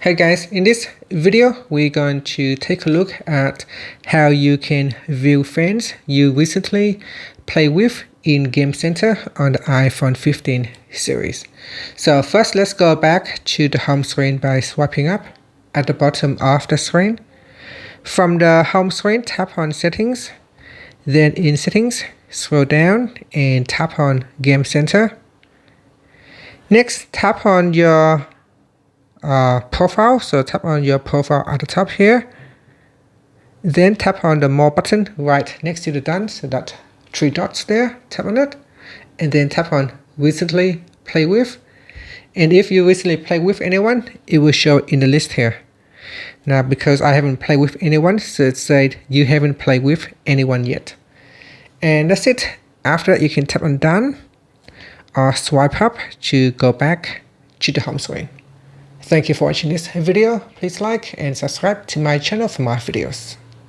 Hey guys, in this video we're going to take a look at how you can view friends you recently played with in Game Center on the iPhone 15 series. So first let's go back to the home screen by swiping up at the bottom of the screen. From the home screen, tap on Settings, then in Settings, scroll down and tap on Game Center. Next, tap on your profile, so tap on your profile at the top here. Then tap on the More button right next to the Done, so that three dots there, tap on it. And then tap on Recently Play With. And if you recently played with anyone, it will show in the list here. Now because I haven't played with anyone, so it said you haven't played with anyone yet. And that's it. After that, you can tap on Done or swipe up to go back to the home screen. Thank you for watching this video. Please like and subscribe to my channel for more videos.